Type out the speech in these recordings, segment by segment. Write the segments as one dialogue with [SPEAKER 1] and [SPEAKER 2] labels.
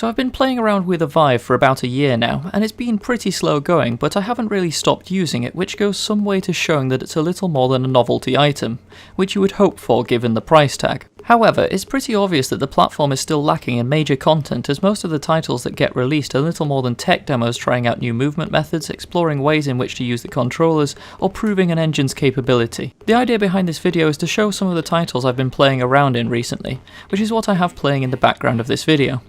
[SPEAKER 1] So I've been playing around with a Vive for about a year now, and it's been pretty slow going, but I haven't really stopped using it, which goes some way to showing that it's a little more than a novelty item, which you would hope for given the price tag. However, it's pretty obvious that the platform is still lacking in major content, as most of the titles that get released are little more than tech demos trying out new movement methods, exploring ways in which to use the controllers, or proving an engine's capability. The idea behind this video is to show some of the titles I've been playing around in recently, which is what I have playing in the background of this video.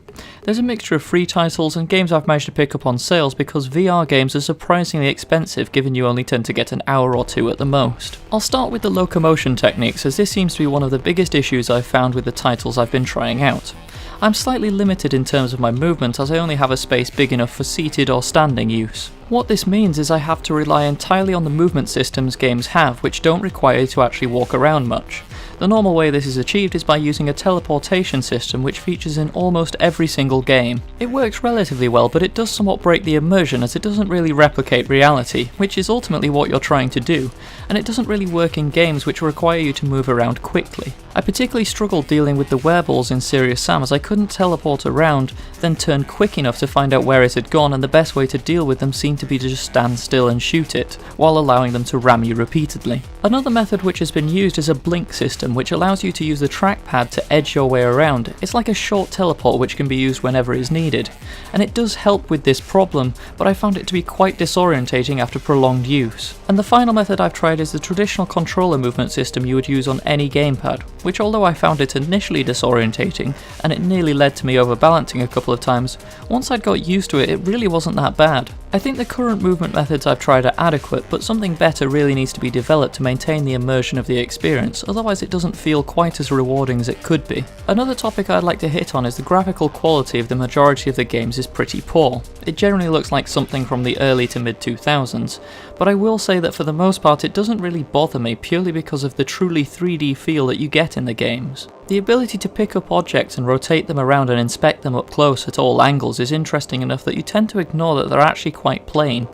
[SPEAKER 1] There's a mixture of free titles and games I've managed to pick up on sales because VR games are surprisingly expensive given you only tend to get an hour or two at the most. I'll start with the locomotion techniques, as this seems to be one of the biggest issues I've found with the titles I've been trying out. I'm slightly limited in terms of my movement as I only have a space big enough for seated or standing use. What this means is I have to rely entirely on the movement systems games have, which don't require you to actually walk around much. The normal way this is achieved is by using a teleportation system which features in almost every single game. It works relatively well, but it does somewhat break the immersion as it doesn't really replicate reality, which is ultimately what you're trying to do, and it doesn't really work in games which require you to move around quickly. I particularly struggled dealing with the wereballs in Serious Sam as I couldn't teleport around, then turn quick enough to find out where it had gone, and the best way to deal with them seemed to be to just stand still and shoot it, while allowing them to ram you repeatedly. Another method which has been used is a blink system, which allows you to use the trackpad to edge your way around. It's like a short teleport which can be used whenever is needed, and it does help with this problem, but I found it to be quite disorientating after prolonged use. And the final method I've tried is the traditional controller movement system you would use on any gamepad, which although I found it initially disorientating, and it nearly led to me overbalancing a couple of times, once I'd got used to it, it really wasn't that bad. I think the current movement methods I've tried are adequate, but something better really needs to be developed to maintain the immersion of the experience, otherwise it doesn't feel quite as rewarding as it could be. Another topic I'd like to hit on is the graphical quality of the majority of the games is pretty poor. It generally looks like something from the early to mid 2000s, but I will say that for the most part it doesn't really bother me purely because of the truly 3D feel that you get in the games. The ability to pick up objects and rotate them around and inspect them up close at all angles is interesting enough that you tend to ignore that they're actually quite plain.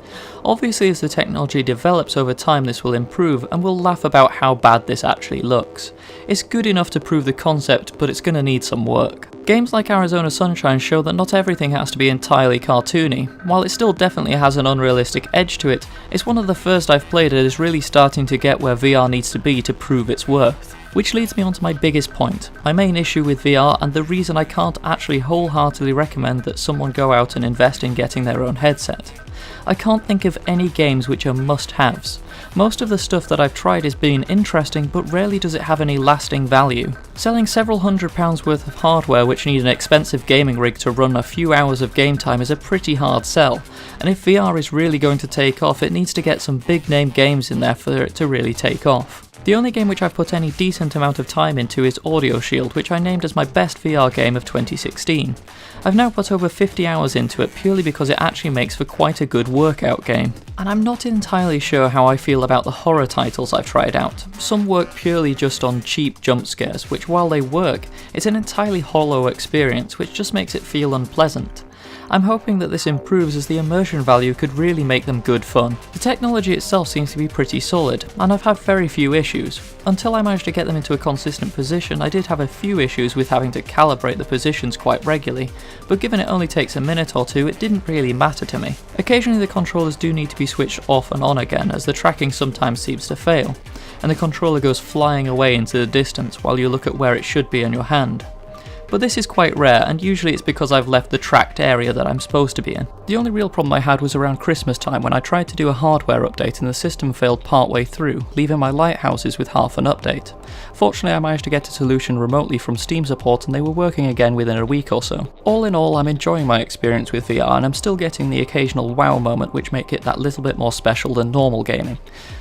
[SPEAKER 1] Obviously as the technology develops over time this will improve, and we'll laugh about how bad this actually looks. It's good enough to prove the concept, but it's going to need some work. Games like Arizona Sunshine show that not everything has to be entirely cartoony. While it still definitely has an unrealistic edge to it, it's one of the first I've played that is really starting to get where VR needs to be to prove its worth. Which leads me on to my biggest point, my main issue with VR and the reason I can't actually wholeheartedly recommend that someone go out and invest in getting their own headset. I can't think of any games which are must-haves. Most of the stuff that I've tried has been interesting, but rarely does it have any lasting value. Selling several £100s worth of hardware which need an expensive gaming rig to run a few hours of game time is a pretty hard sell, and if VR is really going to take off, it needs to get some big name games in there for it to really take off. The only game which I've put any decent amount of time into is Audio Shield, which I named as my best VR game of 2016. I've now put over 50 hours into it purely because it actually makes for quite a good workout game. And I'm not entirely sure how I feel about the horror titles I've tried out. Some work purely just on cheap jump scares, which while they work, it's an entirely hollow experience which just makes it feel unpleasant. I'm hoping that this improves as the immersion value could really make them good fun. The technology itself seems to be pretty solid, and I've had very few issues. Until I managed to get them into a consistent position, I did have a few issues with having to calibrate the positions quite regularly, but given it only takes a minute or two, it didn't really matter to me. Occasionally the controllers do need to be switched off and on again, as the tracking sometimes seems to fail, and the controller goes flying away into the distance while you look at where it should be in your hand. But this is quite rare, and usually it's because I've left the tracked area that I'm supposed to be in. The only real problem I had was around Christmas time when I tried to do a hardware update and the system failed partway through, leaving my lighthouses with half an update. Fortunately I managed to get a solution remotely from Steam support and they were working again within a week or so. All in all, I'm enjoying my experience with VR and I'm still getting the occasional wow moment which make it that little bit more special than normal gaming.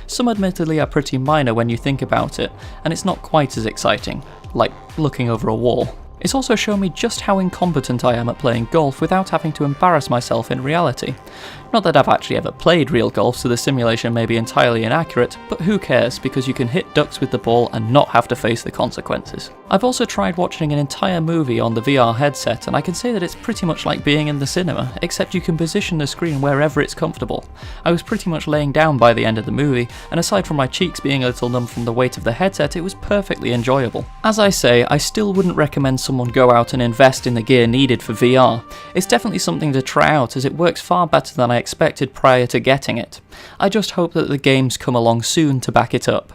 [SPEAKER 1] Some admittedly are pretty minor when you think about it, and it's not quite as exciting, like looking over a wall. It's also shown me just how incompetent I am at playing golf without having to embarrass myself in reality. Not that I've actually ever played real golf, so the simulation may be entirely inaccurate, but who cares, because you can hit ducks with the ball and not have to face the consequences. I've also tried watching an entire movie on the VR headset, and I can say that it's pretty much like being in the cinema, except you can position the screen wherever it's comfortable. I was pretty much laying down by the end of the movie, and aside from my cheeks being a little numb from the weight of the headset, it was perfectly enjoyable. As I say, I still wouldn't recommend someone someone go out and invest in the gear needed for VR, it's definitely something to try out as it works far better than I expected prior to getting it. I just hope that the games come along soon to back it up.